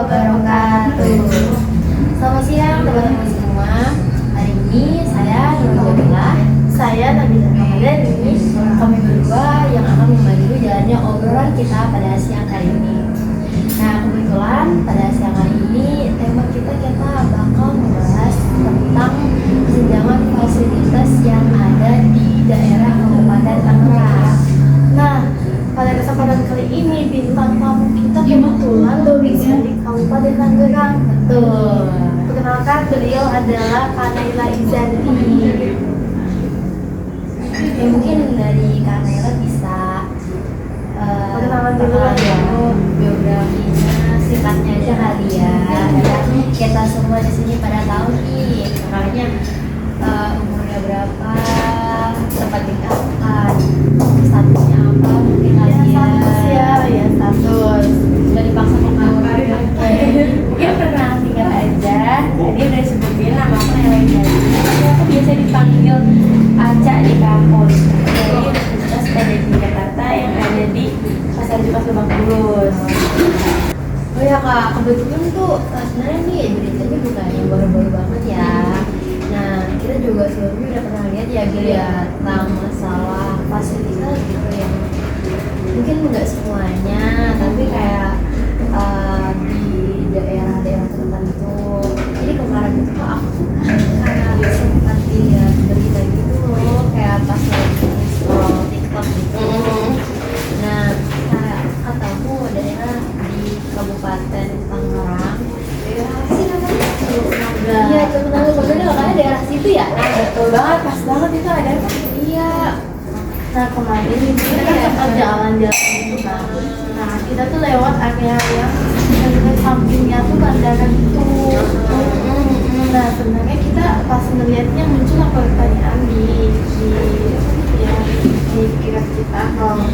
wabarakatuh. Selamat siang teman-teman semua. Hari ini saya Nurul Jamila, saya Nabila Ramadan. Ini kami berdua yang akan memandu jalannya obrolan kita pada siang hari ini. Nah, kebetulan pada siang hari ini tema kita bakal membahas tentang tunjangan fasilitas yang ada di daerah Kabupaten Tangerang. Nah, pada kesempatan kali ini bintang tamu kita kebetulan domisili di Kabupaten Tangerang. Betul. Perkenalkan, beliau adalah Kak Naila Izanti. Ya, mungkin dari Kak Naila bisa perkenalan dulu ya, biografinya singkatnya aja kali ya. Kita semua di sini pada tahu nih, makanya umurnya berapa, tempat tinggal apa, statusnya apa, mungkin status ya status nggak dipaksa mengawal ya, pernah tinggal aja. Jadi udah sebutin nama aku Naila Izanti. Aku biasa dipanggil Aca di kampus dari Universitas PDI Jakarta yang ada di Pasar Jukas Lebak Bulus. Oh ya Kak, kebetulan tuh sebenarnya nih beritanya bukan yang baru-baru banget ya. Nah, kita juga sebelumnya udah pernah lihat ya tentang masalah fasilitas gitu yang mungkin nggak semuanya, tapi kayak di daerah-daerah tertentu. Jadi kemarin itu aku kayak sempat lihat berita gitu loh, kayak pas lagi scroll TikTok gitu. Nah, kayak katamu daerah di Kabupaten Tangerang, daerah sih namanya Teluk-Naga. Iya, Teluk-Naga sebenarnya makanya daerah situ ya. Nah, betul banget, pas banget itu ada apa? Iya. Nah, kemarin kita kan sempat jalan-jalan gitu kan. Nah, kita tuh lewat area yang dekat sampingnya tuh bandaran itu. Nah, sebenarnya kita pas melihatnya muncul pertanyaan di pikiran kita, kalau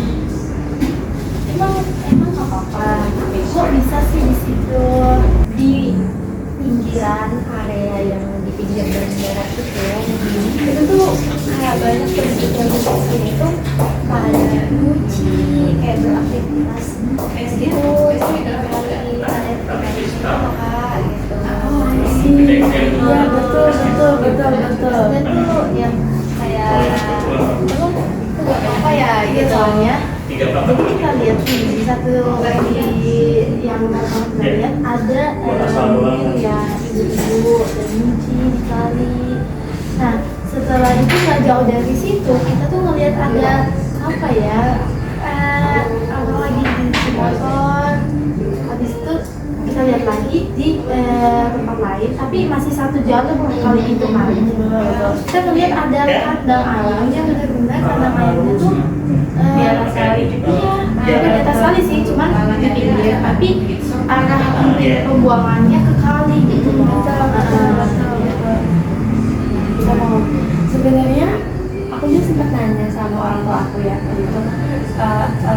emang nggak apa-apa, kok bisa sih di situ di pinggiran area yang di pinggir bandara itu tuh kayak banyak penduduk sini tuh pada nyuci, kayak beraktivitas gitu, sekali ada itu maka gitu. Iya betul. Dan tuh yang kayak itu nggak apa ya gitu soalnya. Jadi kita lihat di satu yang kita lihat ada ya ibu-ibu dan nyuci di kali. Nah, setelah itu nggak jauh dari situ kita tuh ngelihat ada apa ya, apa lagi di motor. Habis itu kita lihat lagi di tempat lain, tapi masih satu jalur kali itu kan. Kita ngelihat ada kandang ayam yang benar-benar kandang ayamnya tuh di atas kali. Iya, di atas kali sih, cuman di pinggir, tapi arah pembuangannya ke kali gitu. Sebenarnya aku juga sempat nanya sama orang tua aku ya, itu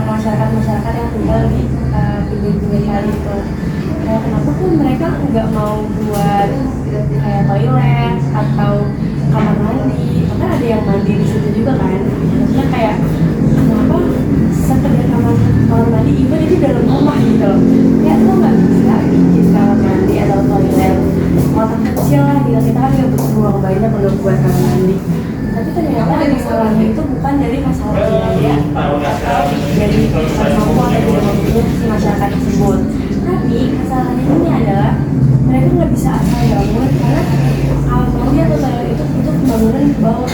masyarakat yang tinggal di pinggir-pinggir kali itu, kenapa tuh mereka nggak mau buat kayak toilet atau kamar mandi? Karena ada yang mandi di situ juga kan. Maksudnya kayak kenapa sekedar kamar mandi even itu dalam rumah gitu loh, kayak lo nggak bisa bikin kamar mandi atau toilet kotak kecil lah gitu. Kita kan nggak butuh uang banyak untuk buat kamar mandi, tapi ternyata masalahnya itu bukan dari masalah biaya dari mampu atau tidak mampunya si masyarakat tersebut, tapi masalahnya ini adalah mereka nggak bisa asal bangun karena kamar mandi atau toilet itu butuh pembangunan ke bawah.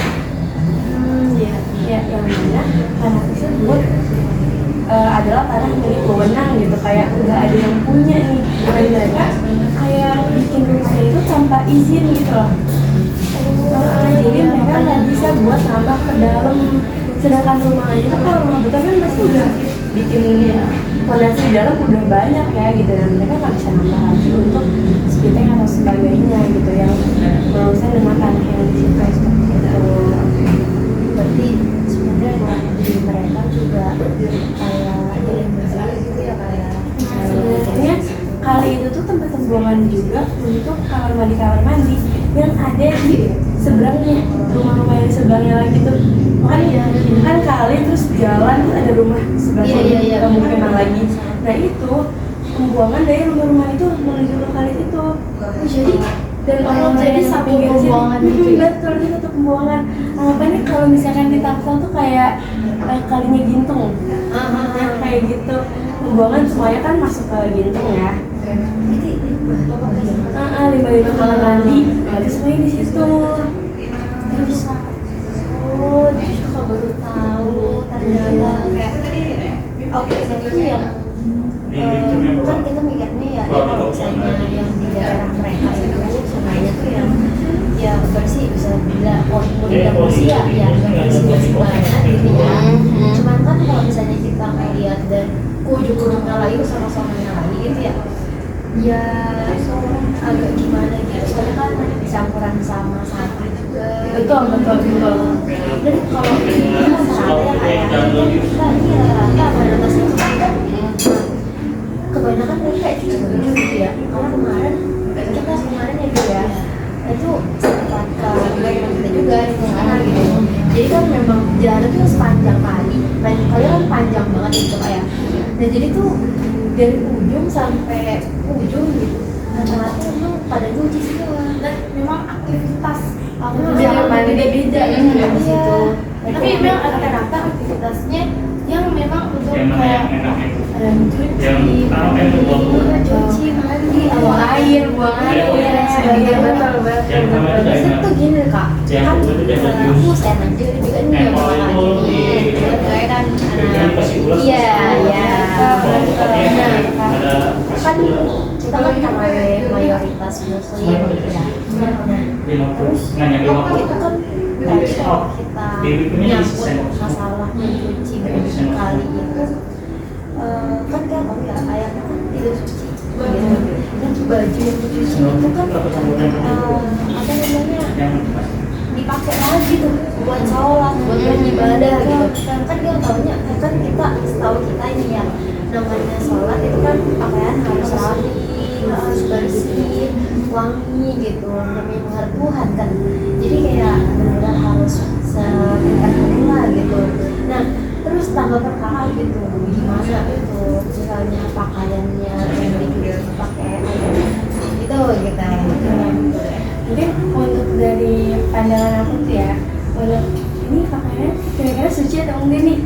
Ya, yang mana tanah tersebut adalah tanah milik wewenang gitu, kayak nggak ada yang punya nih, dan mereka kayak bikin rumahnya itu tanpa izin gitu loh. Jadi mereka nggak bisa buat nambah ke dalam, sedangkan rumahnya itu kalau rumah beton kan pasti udah bikin fondasi di dalam udah banyak ya gitu, dan mereka nggak bisa nambah lagi untuk sepiting atau sebagainya gitu yang berurusan dengan tanah yang di situ seperti itu. Berarti sebenarnya di mereka juga kayak gitu ya, kayak sebenarnya kali itu tuh tempat pembuangan juga untuk kamar mandi yang ada di seberangnya, rumah-rumah yang seberangnya lagi tuh kan kali terus jalan ada rumah sebelah pemukiman lagi. Nah itu pembuangan dari rumah-rumah itu menuju ke kali itu. Jadi Dan orang jadi satu pembuangan gitu ya? Betul, itu satu pembuangan. Anggapannya kalau misalkan di Tangsel tuh kayak kalinya Gintung. Nah, kayak gitu. Pembuangan semuanya kan masuk ke Gintung ya. Lima kamar mandi, itu semuanya di situ. Terus terus aku baru tahu ternyata kayak oke itu yang kan kita mikirnya ya kalau misalnya yang di daerah mereka itu sungainya tuh yang bersih bisa bilang bilang bersih ya bersih banget gitu ya. Cuman kan kalau misalnya kita ngeliat dan ujung-ujungnya lagi sama-samanya lagi gitu ya agak gimana gitu soalnya kan campuran sama sapi juga. Betul. Dan kalau ini rata-rata ya kayak kita ini rata-rata mayoritasnya kebanyakan mereka itu baju gitu ya. Karena kemarin ya gitu ya itu sempat ke wilayah kita juga di sana gitu. Jadi kan memang jalan itu sepanjang kali kan panjang banget gitu kayak. Dan jadi tuh dari ujung sampai ujung gitu rata-rata memang pada nyuci semua. Dan memang aktivitas Jangan beda-beda di situ. Tapi Tapi memang rata-rata aktivitasnya yang memang untuk kayak cuci mandi buang air betul. Terus tuh gini kak kan aku senang juga nih yang bawa ini kayak kan iya kan kita kan karena mayoritas muslim gitu ya. Terus apa itu kan berarti kalau kita nyangkut masalah mencuci kali itu kan kamu ya ayamnya kan tidak suci gitu. Dan baju yang dicuci itu kan apa namanya dipakai lagi tuh buat sholat, buat beribadah gitu. Kan dia taunya kan kita setahu kita ini ya namanya sholat itu kan pakaian harus rapi, harus bersih, wangi gitu, namanya menghadap Tuhan kan. Jadi kayak benar-benar harus sepintar lah gitu. Nah terus tanggapan kakak gitu gimana itu misalnya pakaiannya yang dicuci pakai air itu gitu. Mungkin untuk dari pandangan aku tuh ya, untuk ini pakaiannya kira-kira suci atau enggak nih,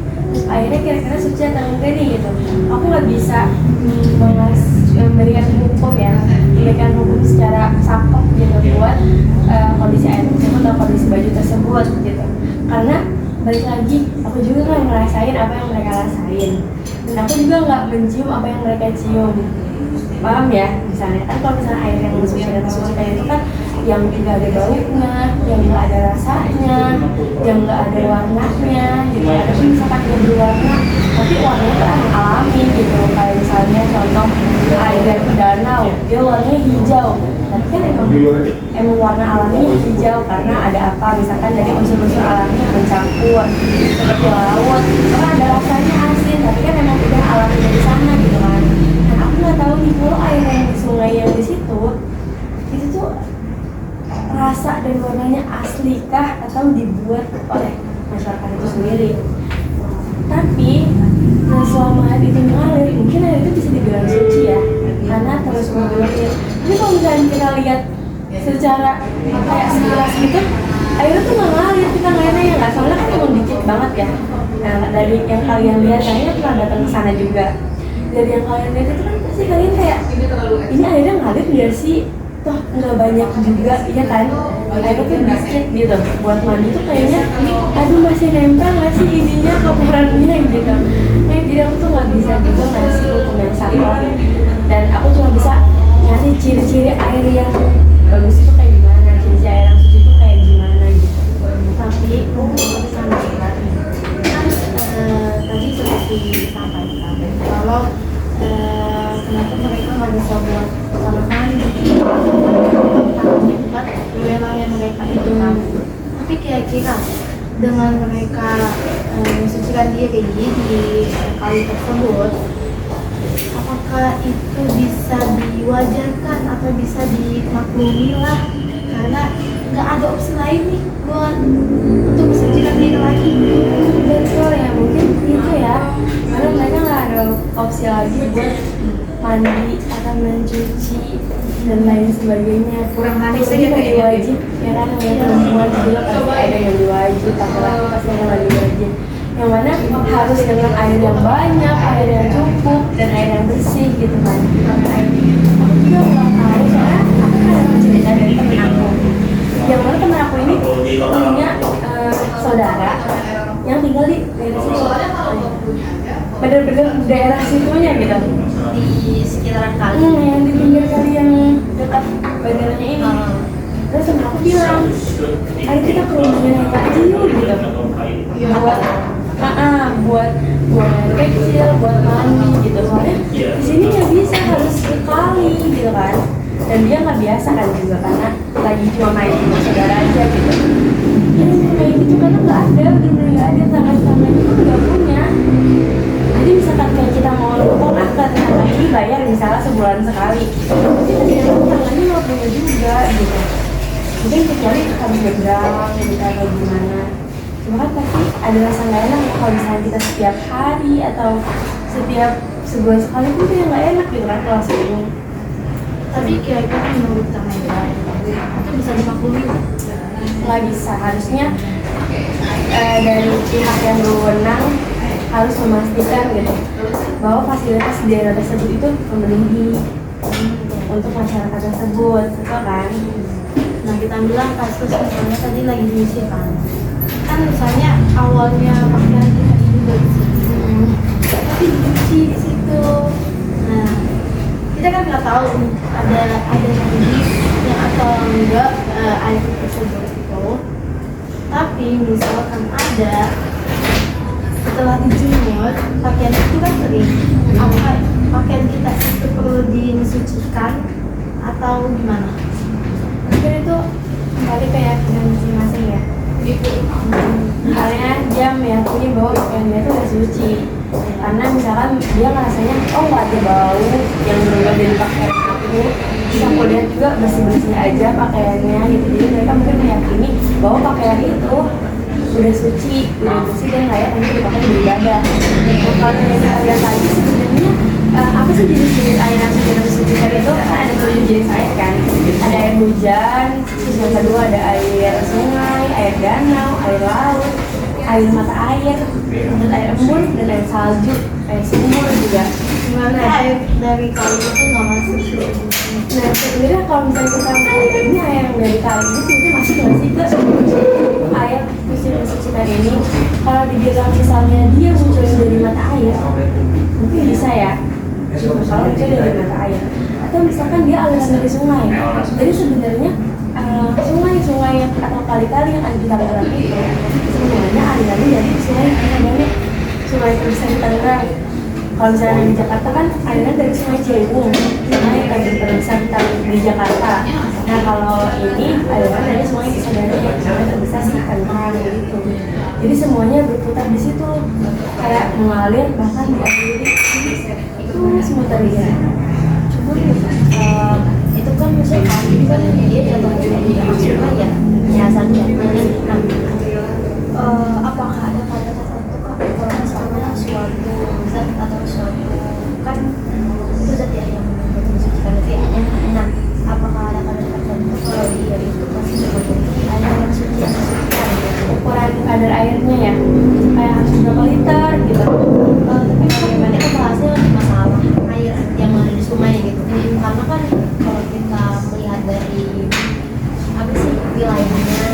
akhirnya kira-kira suci atau enggak nih gitu. Aku nggak bisa memberikan hukum secara saklek gitu buat kondisi air tersebut atau kondisi baju tersebut gitu. Karena balik lagi, aku juga nggak ngerasain apa yang mereka rasain, dan aku juga nggak mencium apa yang mereka cium. Paham ya? Misalnya kan kalau misalnya air yang suci dan suci itu kan yang nggak ada baunya, yang nggak ada rasanya, yang nggak ada warnanya gitu. Ada misalkan yang berwarna tapi warnanya tuh emang alami gitu. Kayak misalnya contoh air dari danau, dia warnanya hijau, tapi kan emang warna alaminya hijau karena ada apa? Misalkan dari unsur-unsur alami yang mencampur seperti laut, kan ada rasanya asin, tapi kan emang udah alami dari sana gitu kan. Dan aku nggak tahu nih kalau air yang di sungai yang di situ itu tuh rasa dan warnanya aslikah atau dibuat oleh masyarakat itu sendiri. Tapi selama air itu mengalir, mungkin air itu bisa dibilang suci ya, karena terus mengalir. Tapi kalau misalnya kita lihat secara kayak sekilas gitu, air itu nggak ngalir, kita ngeliatnya ya nggak, soalnya kan emang dikit banget ya. Nah dari yang kalian lihat, kalian pernah datang ke sana juga. Dari yang kalian lihat itu kan pasti kalian kayak ini airnya ngalir biar sih, toh nggak banyak juga, iya kan? Airnya tuh dikit gitu. Buat mandi tuh kayaknya, aduh masih nempel nggak sih ininya kotorannya gitu. Nah jadi aku tuh nggak bisa juga ngasih hukum yang saklek. Dan aku cuma bisa ngasih ciri-ciri air yang bagus itu kayak gimana, ciri-ciri air yang suci itu kayak gimana gitu. Tapi Tadi seperti disampaikan kalau kenapa mereka nggak bisa buat kamar mandi tempat wilayah mereka itu kan. Tapi kira-kira dengan mereka mensucikan diri di kali tersebut, apakah itu bisa diwajarkan atau bisa dimaklumi lah, karena nggak ada opsi lain nih buat untuk mensucikan diri lagi. betul ya, mungkin itu ya, karena mereka nggak ada opsi lagi buat mandi atau mencuci dan lain sebagainya. Kurang manis Jadi aja mandi kayaknya. wajib ya kan, yang perempuan juga pasti ada yang mandi wajib, laki-laki pasti ada mandi wajib. Yang mana harus dengan air yang banyak, air yang cukup, dan air yang bersih gitu kan. Aku juga nggak tahu soalnya aku kan ada cerita dari temen aku. Yang mana temen aku ini punya saudara yang tinggal di daerah situ, bener-bener daerah situnya gitu. Di sekitaran kali. Yang di pinggir kali yang dekat bandaranya ini. Terus sama aku bilang, ayo kita ke rumahnya Naila aja yuk gitu. Buat air kecil, buat mandi gitu. Soalnya di sini nggak bisa, harus ke kali gitu kan. Dan dia nggak biasa kan juga karena lagi cuma main sama saudara aja gitu. Dan kayak gitu karena nggak ada, bener-bener nggak ada, tangan-tangan itu nggak punya. Jadi misalkan kayak kita mau numpang ke tetangga ini bayar misalnya sebulan sekali, tapi ternyata tangannya nggak punya juga gitu. Mungkin kecuali harus bergerak gitu atau gimana. Cuma kan pasti ada rasa nggak enak kalau misalnya kita setiap hari atau setiap sebulan sekali pun kayak nggak enak gitu kan kalau sering. Tapi kira-kira menurut Kak Naila itu bisa dimaklumi Nggak bisa, harusnya dari pihak yang berwenang harus memastikan gitu bahwa fasilitas di daerah tersebut itu memenuhi untuk masyarakat tersebut, betul kan? Nah kita bilang kasus misalnya tadi lagi diisi kan misalnya awalnya pakaian kita juga di sini tapi dicuci di situ. Nah kita kan nggak tahu ada najis yang atau enggak air tersebut itu, tapi misalkan ada setelah dijemur pakaian itu kan kering, apa pakaian kita itu perlu disucikan atau gimana? Mungkin itu kembali ke keyakinan masing-masing ya. Misalnya dia meyakini bahwa pakaiannya itu udah suci, karena misalkan dia ngerasanya oh nggak ada bau yang berubah dari pakaian aku, terus aku lihat juga bersih-bersih aja pakaiannya gitu. Jadi mereka mungkin meyakini bahwa pakaian itu udah suci, udah bersih dan layak untuk dipakai beribadah. Kalau yang kita lihat lagi sebenarnya apa sih jenis-jenis air yang sudah disucikan itu kan ada 7 jenis air kan. Ada air hujan, terus yang kedua ada air sungai, air danau, air laut, air mata air, dan air embun, dan air salju, air sumur juga. Gimana air dari kali itu nggak masuk sih? Nah sebenarnya kalau misalnya kita mau ini air yang dari kali ini sebenarnya masih nggak sih ke air musim mensucikan ini. Kalau dibilang misalnya dia muncul dari mata air, mungkin bisa ya. Kalau muncul dari mata air, atau misalkan dia aliran dari sungai. Jadi sebenarnya sungai-sungai atau kali-kali yang ada di Tangerang itu sebenarnya alirannya dari sungai yang namanya Sungai Terbesar di Tangerang. Kalau misalnya di Jakarta kan aliran dari Sungai Ciliwung, sungai yang terbesar di Jakarta. Nah kalau ini aliran dari Sungai Cisadane, sungai terbesar di Tangerang gitu. Jadi semuanya berputar di situ, kayak mengalir bahkan dialiri itu semua terlihat. Cuma itu kan misalkan kan dia jatuh di sungai ya biasanya. Apakah ada kata tertentu kak kalau misalnya suatu zat atau suatu kan itu zat ya yang mensucikan itu ya. Nah apakah ada kata tertentu kalau dia itu pasti memiliki air yang suci yang disucikan Ukuran kadar airnya ya, kayak harus berapa liter gitu. tapi kan kita bahasnya masalah air yang ada di sungai gitu. Karena kan kalau kita melihat dari apa sih wilayahnya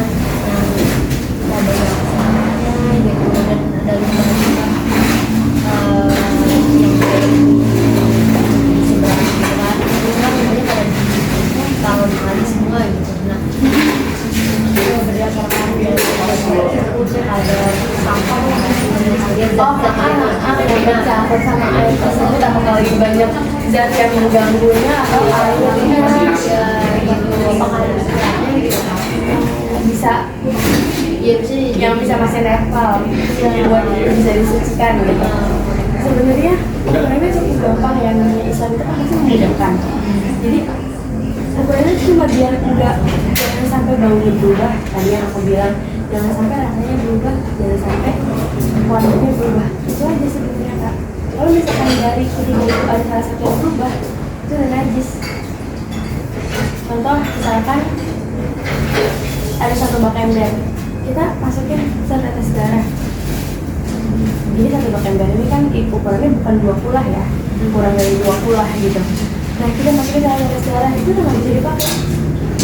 yang kita ada yang kesehatannya gitu dan ada limbah-limbah yang dari seberang gitu kan itu kan limbahnya pada taruh di kali semua gitu. Nah berdasarkan dari sebutnya ada sampah yang masih mengalir Yang bercampur sama air tersebut apakah lebih banyak zat yang mengganggunya atau airnya apakah ada istilahnya gitu bisa ya sih yang bisa masih nempel buat bisa disucikan gitu. Sebenarnya cukup gampang ya, namanya Islam itu kan pasti memudahkan. Jadi sebenarnya cuma biar enggak jangan sampai baunya berubah, tadi yang aku bilang jangan sampai rasanya berubah, jangan sampai warnanya berubah, itu aja sebenarnya kak. kalau misalkan dari ketiga itu ada salah satu yang berubah, itu udah najis. Contoh misalkan ada satu bak ember, kita masukin setetes darah. Jadi satu bak ember ini kan ukurannya bukan 2 kulah ya, kurang dari 2 kulah gitu. Nah kita masukin dalam tetes darah itu udah nggak bisa dipakai,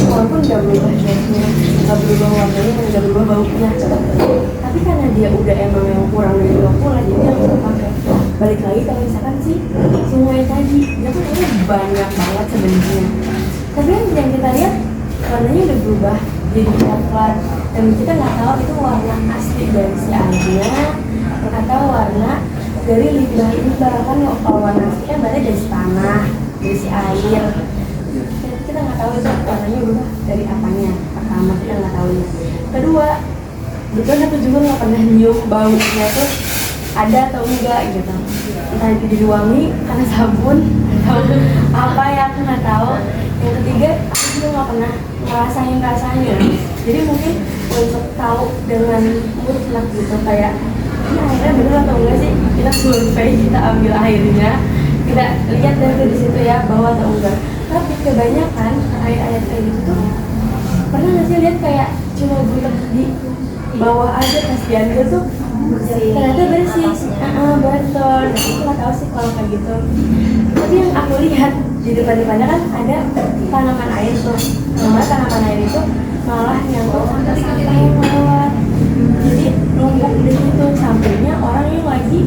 walaupun nggak berubah shape-nya, nggak berubah warnanya, nggak berubah baunya. Tapi karena dia udah emang yang kurang dari 2 kulah, jadi nggak bisa pakai. Balik lagi kalau misalkan sih sungai tadi, dia kan banyak banget sebenarnya. Tapi yang kita lihat warnanya udah berubah jadi coklat, dan kita nggak tahu itu warna asli dari si airnya atau warna dari limbah ini. Bahkan kalau warna asli kan berarti dari si tanah, dari si air. Kita nggak tahu itu warnanya berubah dari apanya. Pertama kita nggak tahunya. Kedua, betul aku juga nggak pernah nyium baunya tuh ada atau enggak gitu. Entah itu jadi wangi karena sabun atau apa ya, aku nggak tahu. Yang ketiga, aku juga nggak pernah ngerasain rasanya. Jadi mungkin untuk tahu dengan mutlak gitu kayak ini airnya bener atau enggak sih, kita survei, kita ambil airnya, kita lihat dari di situ ya bau atau enggak. Tapi kebanyakan air-air kayak gitu tuh pernah nggak sih lihat kayak cuma butek di bawah aja pas diambil tuh ternyata bersih. Betul. Nah itu nggak tahu sih kalau kayak gitu. Tapi yang aku lihat di depan-depannya kan ada tanaman air tuh. Nah tanaman air itu malah nyangkut sampai sampah yang lewat. Jadi numpuk di situ sampingnya orang yang lagi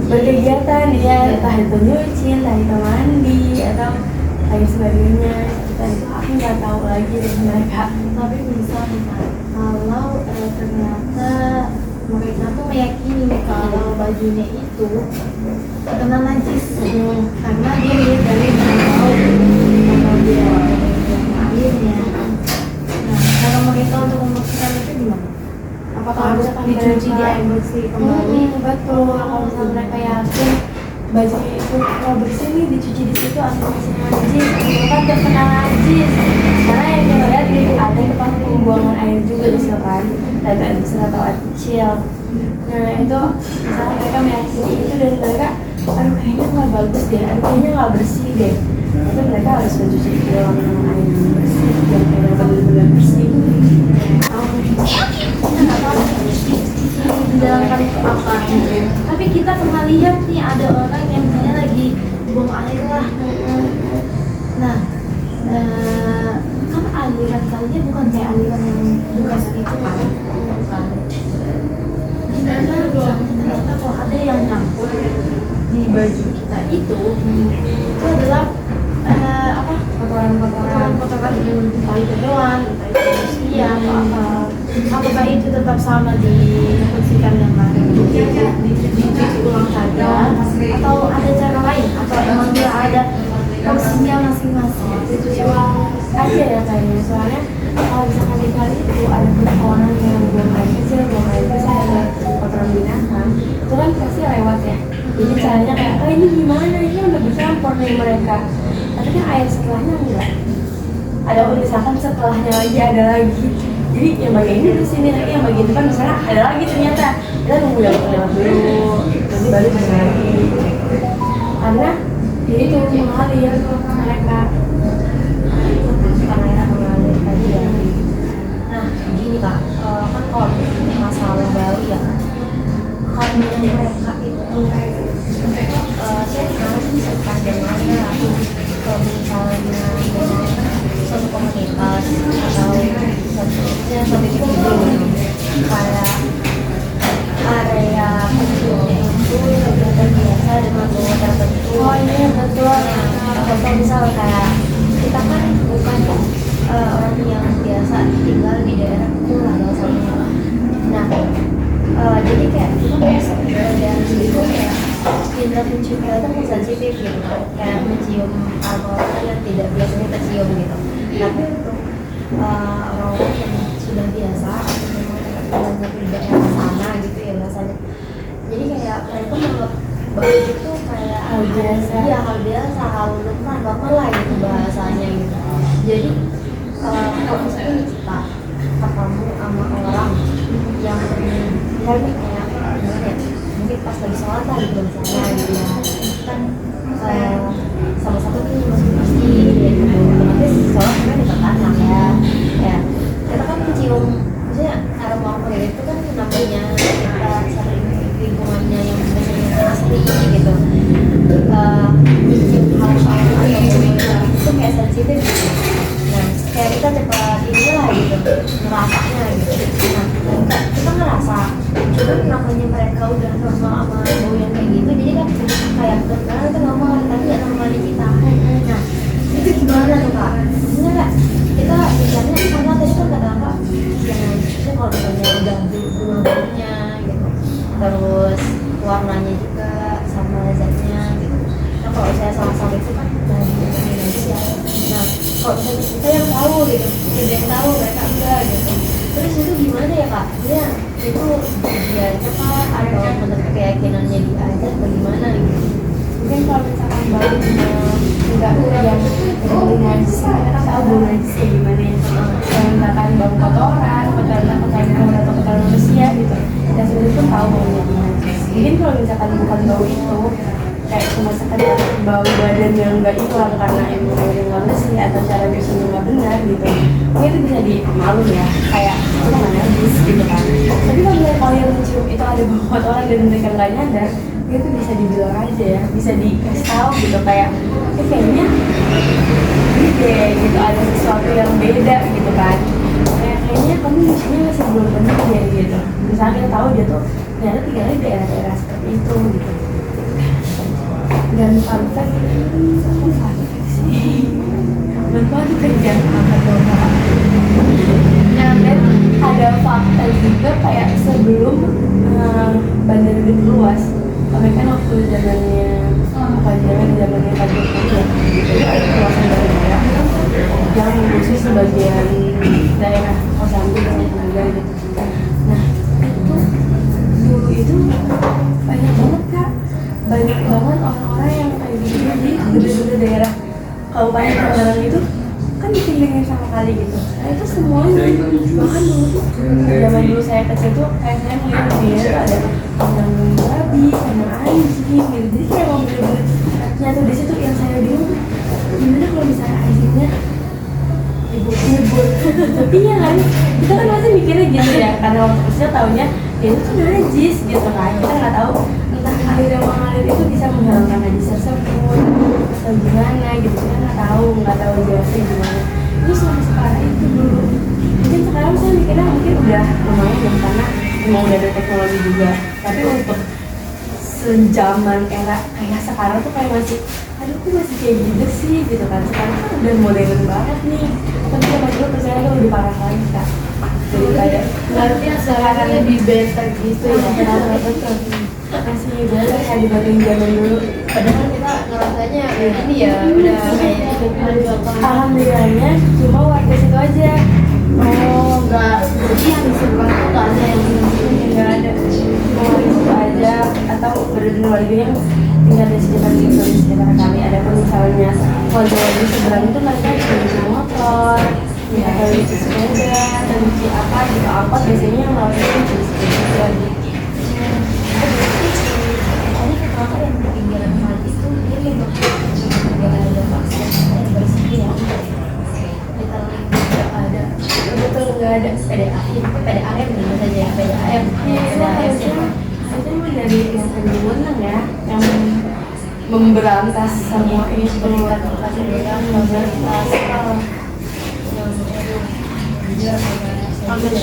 berkegiatan, dia entah itu nyuci, entah itu mandi atau lain sebagainya. Kita itu aku nggak tahu lagi dari mereka. Tapi bisa kalau ternyata mereka tuh meyakini kalau bajunya itu terkena najis, karena dia lihat dari bau atau dia airnya. Nah, kalau mereka untuk membuktikan itu gimana? Apakah harus dicuci di air bersih kembali? Betul. Kalau misalnya mereka yakin bajunya itu kalau bersih nih dicuci di situ atau masih najis, kan terkena najis. Karena yang kita lihat di ada tempat pembuangan air juga di situ kan, dan air besar atau air kecil. Nah itu misalnya mereka meyakini itu dan mereka, aduh kayaknya nggak bagus deh, aduh kayaknya nggak bersih deh. Itu mereka harus mencuci di dalam air bersih, dan air benar-benar bersih. Kita nggak tahu di dalam kali itu apa. Tapi kita pernah lihat nih ada orang yang misalnya lagi buang air lah. Nah, kan aliran kalinya bukan kayak aliran yang deras gitu kan? Bukan. Ternyata kalau ada yang nyangkut di baju kita itu adalah apa? Kotoran entah itu hewan, entah itu manusia atau apa. Apakah itu tetap sama dibersihkan dengan dicuci ulang saja, atau ada cara lain, atau emang dia ada porsinya masing-masing? Dicuci ulang aja ya kayaknya, soalnya kalau misalkan di kali itu ada beberapa orang yang buang air kecil, buang air besar, ada kotoran binatang, itu kan pasti lewat ya. Jadi caranya kayak, oh ini gimana, ini udah bercampur nih mereka. Tapi kan air setelahnya enggak. Ada misalkan setelahnya lagi ada lagi. Jadi yang bagian ini di sini lagi, yang bagian depan misalnya ada lagi ternyata. Kita nunggu yang lewat dulu, nanti baru bisa lagi. Karena ya itu mengalir mereka. Nah, gini Kak, kan kalau masalah Bali ya, karena mereka itu saya sekarang suka dengannya kalau misalnya suatu komunitas atau suatu individu kayak area kecilnya itu sudah terbiasa dengan bau tertentu. Oh iya betul. Contoh misal kayak kita kan bukan orang yang biasa tinggal di daerah kecil atau misalnya. Nah, jadi kayak kita bisa dari situ kayak indera pencium kita tuh sensitif gitu, kayak mencium aroma yang tidak biasanya tercium gitu. Tapi untuk orang-orang yang sudah biasa tinggalnya di daerah sana gitu ya bahasanya, jadi kayak mereka menganggap bau itu kayak Hal biasa. Iya, hal biasa, hal normal lah gitu bahasanya gitu. Jadi kalau misalnya kita ketemu sama orang yang kayak gimana ya, mungkin pas lagi sholat lah gitu misalnya gitu, ngerasanya gitu. Nah kita ngerasa cuman namanya mereka udah normal sama bau yang kayak gitu, jadi kan kayak terkenal itu normal tapi nggak normal di kita. Nah itu gimana tuh kak? Sebenarnya kak kita bicaranya karena tadi kan kata kak yang itu kalau misalnya udah baunya gitu, terus warnanya juga sama lezatnya gitu. Nah kalau saya sama-sama itu kan dari Indonesia. Nah kalau misalnya kita yang tahu gitu, kita yang tahu mereka enggak gitu. Terus itu gimana ya kak? Dia itu diajarnya kak atau menurut keyakinannya dia aja bagaimana gitu? Mungkin kalau misalkan bau enggak yang najis, kita kan tahu bau najis kayak gimana ya. Kalau misalkan bau kotoran hewan atau kotoran manusia gitu, kita sendiri pun tahu baunya najis. Mungkin kalau misalkan bukan bau itu, kayak cuma sekedar bau badan yang nggak hilang karena emang yang nggak bersih atau cara bersihnya nggak benar gitu, mungkin itu bisa dimaklum ya, kayak itu nggak najis gitu kan. Tapi kalau yang mencium itu ada bau kotoran dan mereka nggak nyadar, itu bisa dibilang aja ya, bisa dikasih tahu gitu kayak kayaknya ini deh gitu, ada sesuatu yang beda gitu kan, kayaknya kamu nyucinya masih belum benar ya gitu. Misalnya kita tahu dia tuh ternyata tinggalnya di daerah-daerah seperti itu gitu. Dan fun fact sih, jangan angkat doa. Nah, dan ada fakta juga kayak sebelum bandara diperluas, mereka kan waktu zamannya zamannya Pak Jokowi ya, itu ada perluasan bandara yang khusus sebagian daerah Kosambi dan Tenaga gitu. Nah itu dulu itu banyak banget kak, banyak banget orang-orang yang kayak gitu di gede-gede daerah Kabupaten Tangerang itu kan dipinggirnya sama kali gitu. Nah itu semuanya bahkan dulu tuh zaman dulu saya kecil tuh kayak saya melihat dia ada kandang babi, kandang anjing gitu. Jadi kayak mau bener-bener nyatu di situ. Yang saya bingung gimana kalau misalnya anjingnya nyebur tapi ya kan kita kan masih mikirnya gitu ya, karena waktu kecil taunya ya itu tuh najis gitu kan, kita nggak tahu entah air yang mengalir itu bisa menghilangkan najis tersebut atau gimana gitu, kita nggak tahu jelasnya gimana. Itu sampai sekarang itu dulu, mungkin sekarang saya mikirnya mungkin udah lumayan ya karena emang udah ada teknologi juga, tapi untuk sejaman era kayak sekarang tuh kayak masih aduh kok masih kayak gitu sih gitu kan. Sekarang kan udah modern banget nih, tapi sama dulu percaya kan lebih parah lagi kak daripada berarti sekarang lebih better gitu ya. betul masih better kayak dibanding zaman dulu. Padahal kita ngerasanya ini ya udah kayak gitu. Alhamdulillahnya cuma warga situ aja. Oh enggak, jadi yang di seberang tuh nggak ada yang Nggak ada, cuma warga situ aja atau benar-benar warga yang tinggal di sekitar kami. Ada pun misalnya warga di seberang itu mereka cuci motor ya, atau cuci sepeda atau cuci apa gitu, angkot biasanya yang lawan itu cuci sepeda gitu. Tadi kata yang di pinggiran kali itu dia memang nggak ada vaksin yang bersih ya. Kita nggak ada, Betul nggak ada. PDAM gitu saja ya, PDAM. Harusnya emang dari yang menang ya, yang memberantas semua itu. Memberantas yang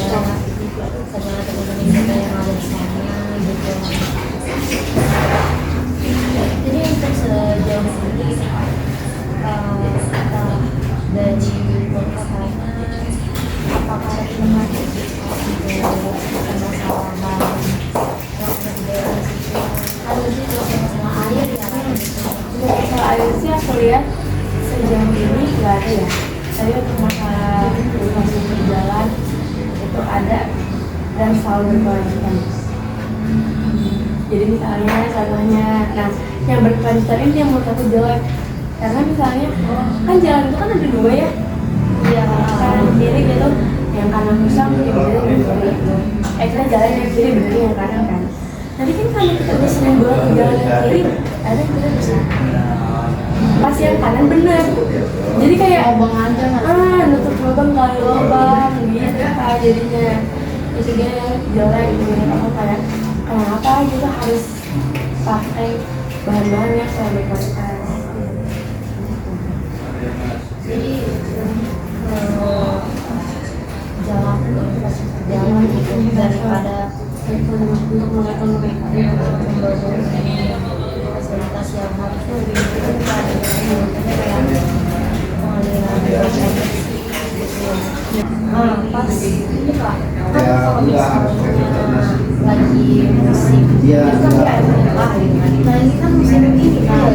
sama teman-teman kita yang ada di sana gitu. Jadi untuk sejauh ini kita dari perkataan apakah ada informasi untuk permasalahan waktu di daerah situ harusnya juga masalah air ya kan gitu. Untuk masalah air sih aku lihat sejauh ini nggak ada ya. Tapi untuk masalah infrastruktur jalan itu ada dan selalu berkelanjutan. Jadi misalnya contohnya, nah yang berkelanjutan ini yang menurut aku jelek. Karena misalnya kan jalan itu kan ada dua ya, Iya, kanan kiri gitu, yang kanan rusak, yang kiri gitu. Kita jalan yang kiri bener yang kanan kan. Nanti kan kalau kita udah sering banget ke jalan yang kiri, ada kita bisa pas yang kanan bener. Jadi kayak lubang aja nggak? nutup lubang kali lubang gitu kan jadinya. Itu dia yang jelek gitu. Aku kayak kenapa gitu harus pakai bahan-bahan yang selalu berkualitas. jadi gitu daripada untuk mereka fasilitas yang harusnya lebih daripada kayak pengaliran pas ini Kak, kan kalau misalnya lagi musim itu kan kayak merah gitu kan. Nah ini kan musim ini kan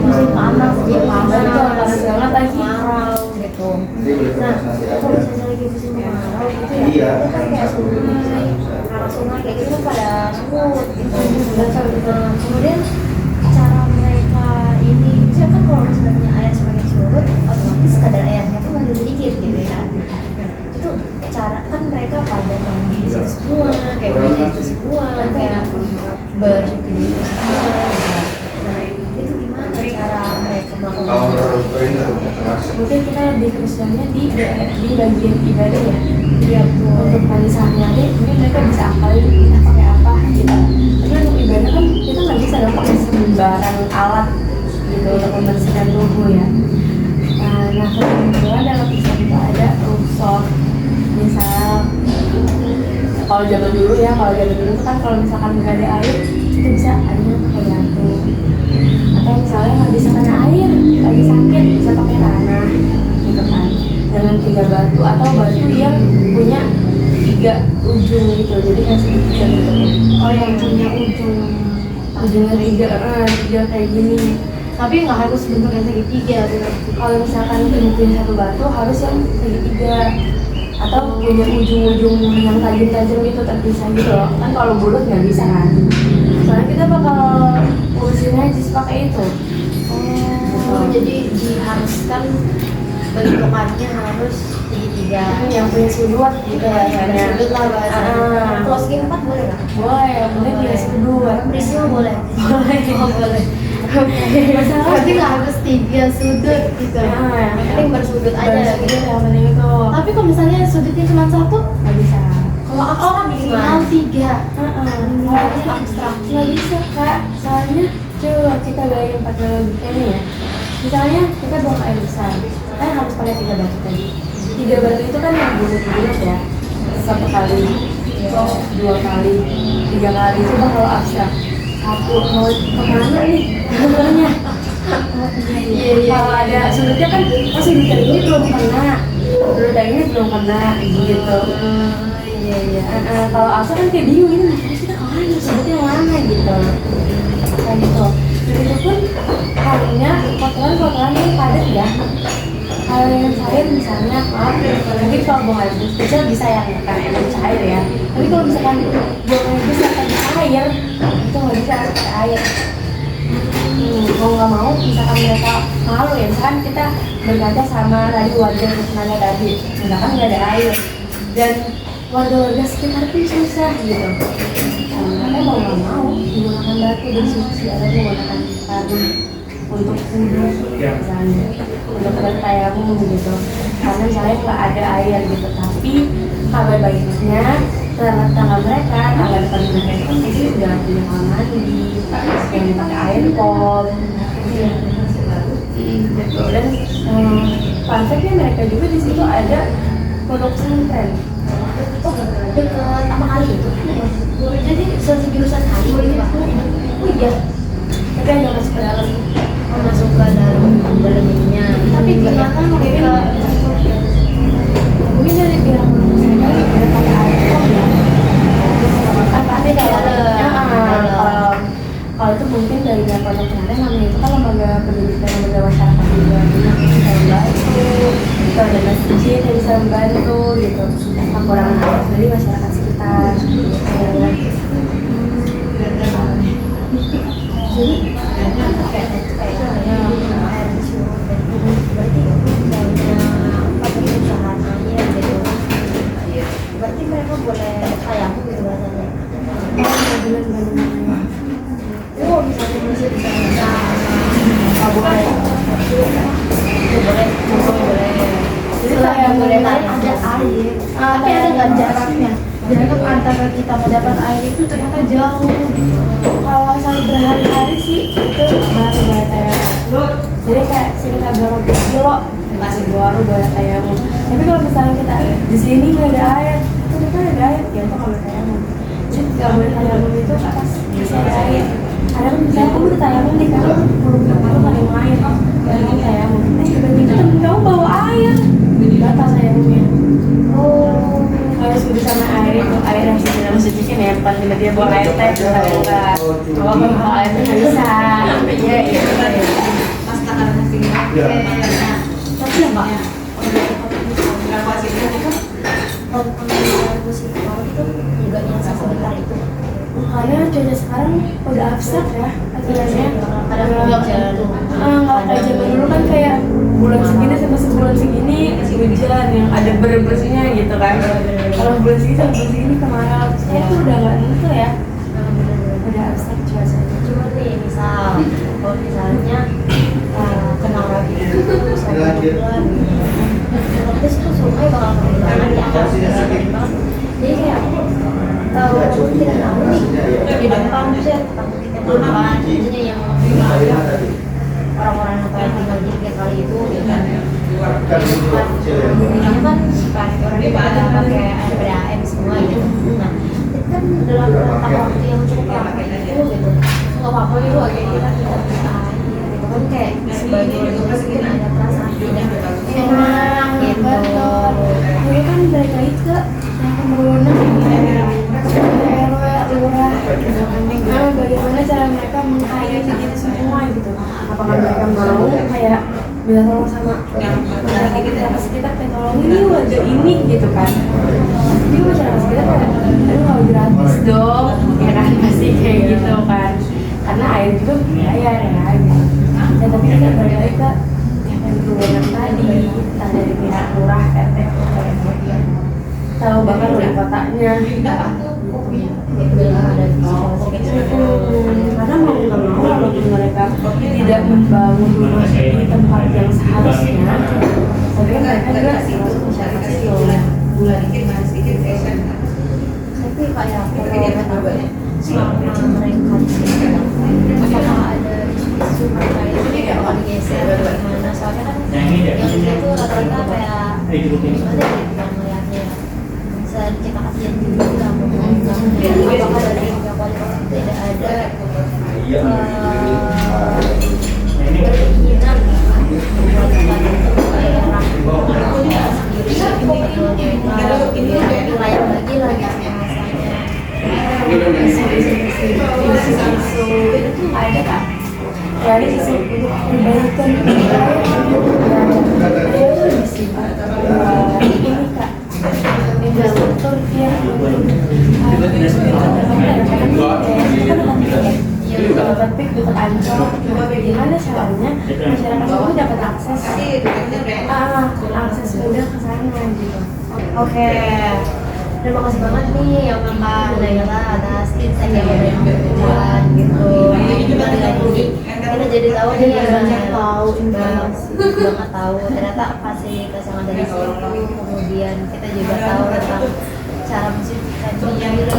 musim panas, jadi panas banget lagi kemarau gitu. Nah kalau misalnya lagi musim kemarau gitu ya, itu kan kayak sungai kayak gitu kan pada surut gitu. Nah kemudian cara mereka ini, misalnya kan kalau misalnya air semakin surut, otomatis kadar airnya tuh makin sedikit gitu ya. Itu cara kan mereka pada mandi di situ semua, kayak mandi itu semua, kayak bersih di situ semua. Nah itu gimana cara mereka melakukan? Mungkin kita lebih khususnya di bagian ibadah ya. Iya, untuk mandi sehari-hari mungkin mereka bisa apalin kita pakai apa gitu. Tapi untuk ibadah kan kita nggak bisa dong pakai sembarang alat gitu untuk membersihkan tubuh ya. Nah kebetulan dalam Islam itu ada rukhsah. Misal kalau zaman dulu itu kan kalau misalkan nggak ada air kita bisa adanya pakai batu, atau misalnya nggak bisa kena air lagi sakit bisa pakai tanah gitu kan, dengan 3 batu atau batu yang punya 3 ujung gitu, jadi kan segitiga gitu. oh yang punya Ujungnya 3 kayak gini. tapi nggak harus bentuknya segitiga gitu. Kalau misalkan punya 1 batu harus yang segitiga atau punya ujung-ujung yang tajam-tajam gitu terpisah gitu loh. Kan kalau bulat nggak bisa kan. Soalnya kita bakal urusin aja pakai itu. Oh, jadi diharuskan bentukannya harus segitiga. Yang punya sudut gitu Iya, ya. sudut lah bahasanya. Kalau segi 4 boleh nggak? Boleh, boleh punya sudut. Prisma boleh? Boleh. Oh boleh. Masalah Berarti nggak harus 3 sudut gitu. Yang Yang penting bersudut aja bersudut gitu. yang penting itu Tapi kalau misalnya sudutnya cuma 1, nggak bisa. kalau aku kan minimal 3. Kalau abstrak nggak bisa kak, soalnya coba kita bayangin pakai logikanya ya. Misalnya kita buang air besar, kan harus pakai 3 batu tadi. 3 batu itu kan yang bulat ya, 1 kali, 2 kali, 3 kali. Coba kalau abstrak, 1 mau kemana nih? Contohnya. Kalau ada sudutnya kan, sudut yang ini belum kena, sudut yang ini belum kena, gitu. Iya. Kalau Asa kan kayak bingung ini nanti kita kemana, sebutnya mana gitu. Kayak gitu. Dan itu pun hanya kotoran-kotoran yang padat ya. Kalau yang cair misalnya, maaf, mungkin kalau buang air besar bisa ya kan emang cair ya. Tapi kalau misalkan buang air besar tapi air, itu nggak bisa harus pakai air. Mau nggak mau, misalkan mereka malu ya, misalkan kita berkaca sama tadi warga tenaga tadi, misalkan nggak ada air dan warga-warga sekitar pun susah gitu. Mereka mau nggak mau menggunakan batu dan suci atau menggunakan karung untuk wudhu misalnya, untuk bertayamum gitu. Karena misalnya nggak ada air gitu, tapi kabar baiknya tetangga mereka, tangga depan mereka itu kan pasti sudah punya kamar mandi yang pakai air pom. Gitu. Dan konsepnya mereka juga di situ ada pondok pesantren. Oh, dekat apa kali itu? Jadi jurusan kali gitu Pak? Oh iya. Tapi ada masuk ke dalam. Masuk ke dalamnya. Tapi gimana mereka? Mungkin dari pihak pesantren ada pakai air pom ya. Tapi kalau itu mungkin dari pihak pondok pesantren namanya itu kan lembaga pendidikan lembaga masyarakat juga yang bisa membantu, atau ada masjid yang bisa membantu gitu. Kekurangan air dari masyarakat sekitar. Jadi kayak air surut berarti misalnya apa perusahaan air gitu. Berarti mereka boleh tayamum gitu bahasanya. Oh misalnya masih bisa boleh. Jadi saya boleh ada air, tapi ada nggak jaraknya? Jarak antara kita mendapat air itu ternyata jauh. Kalau sampai berhari-hari sih itu baru boleh tayamum. Jadi kayak sekitar berapa kilo masih baru boleh tayamum. Tapi kalau misalnya kita di sini nggak ada air, itu kita ada air ya nggak boleh tayamum itu atas masih ada air. Kadang misalnya kamu udah tayamum nih kan, kamu nggak mau air, kamu tayamum. Tiba-tiba temen kamu bawa air, batal tayamumnya. Oh, Harus udah sama air itu air yang sudah dalam suci kan ya, bukan tiba-tiba bawa air teh terus ada enggak. Kalau bawa air teh nggak bisa. Iya iya. tapi ya mbak, kalau musik itu juga yang sebentar itu. Makanya cuaca sekarang udah abstrak ya aturannya. Kadang hujan, Nggak kayak zaman dulu kan kayak bulan segini sampai sebulan segini hujan yang ada bersihnya gitu kan. Kalau bulan segini sampai bulan segini kemarau. Sekarang tuh udah nggak tentu ya. Udah abstrak cuacanya. cuma nih misal, kalau misalnya kemarau itu sampai bulan, otomatis tuh sungai bakal bergerak di atas jadi kayak tahu kita tahu nih di depan sih tamu kita depan maksudnya yang orang-orang yang tinggal di tiga kali itu gitu kan ini kan orang itu pada pakai PDAM semua gitu. Nah itu kan dalam rentang waktu yang cukup lama itu gitu nggak apa-apa gitu kayak kita bisa air gitu kan kayak sebagai mungkin ada perasaan tidak enak gitu. Ini kan balik lagi ke yang pembangunan RW, lurah, bagaimana cara mereka mengayomi itu semua gitu. Apakah mereka mau kayak minta tolong sama masyarakat sekitar kayak tolong ini warga ini gitu kan. Jadi masyarakat sekitar kayak aduh nggak gratis dong, ya kan pasti kayak gitu kan. Karena air juga bayar ya gitu. Dan tapi kita balik lagi ke yang pembangunan tadi, entah dari pihak lurah, RT, tahu bahkan wali kotanya. Karena mau nggak mau walaupun mereka tidak membangun rumah di tempat yang seharusnya, tapi mereka juga harus masyarakat itu. Tapi kayak kalau selama mereka di sini apakah ada isu-isu terkait kayak kalau digeser gimana soalnya kan yang itu rata-rata kayak gimana ya kita melihatnya kita kasihan juga apakah dari pihak wali kota itu tidak ada keinginan membuat daerah sendiri gitu layak lagi Isu itu ada kan? Dari isu perbaikan dia tuh bersifat ini kak infrastruktur yang dekat pik dekat Ancol. Gimana caranya masyarakat itu dapat akses mudah ke sana gitu. Oke. Terima kasih banget nih yang Mbak Naila atas insight yang udah dibuat gitu. Dengan ini kita jadi tahu nih banyak tahu informasi banget tahu ternyata fasilitas yang ada di situ. Kemudian kita juga tahu tentang cara mensucikan diri,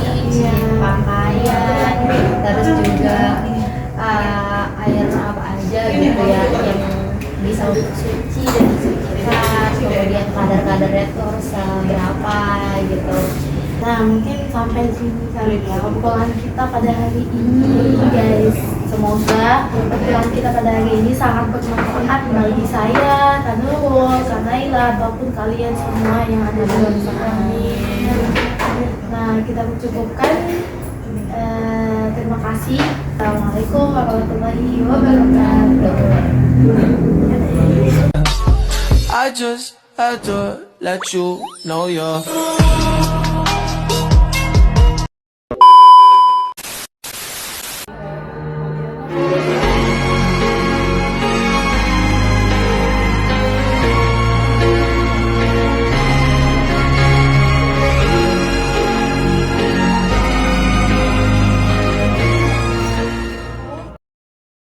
pakaian, terus juga air apa aja gitu ya yang bisa untuk suci dan disucikan, kemudian kadar-kadarnya tuh harus berapa gitu. Nah mungkin sampai sini kali ya obrolan kita pada hari ini guys. Semoga obrolan kita pada hari ini sangat bermanfaat bagi saya, Kak Nurul, Kak Naila, ataupun kalian semua yang ada di luar sana. Nah kita cukupkan. Terima kasih. Assalamualaikum warahmatullahi wabarakatuh. I just had to let you know you're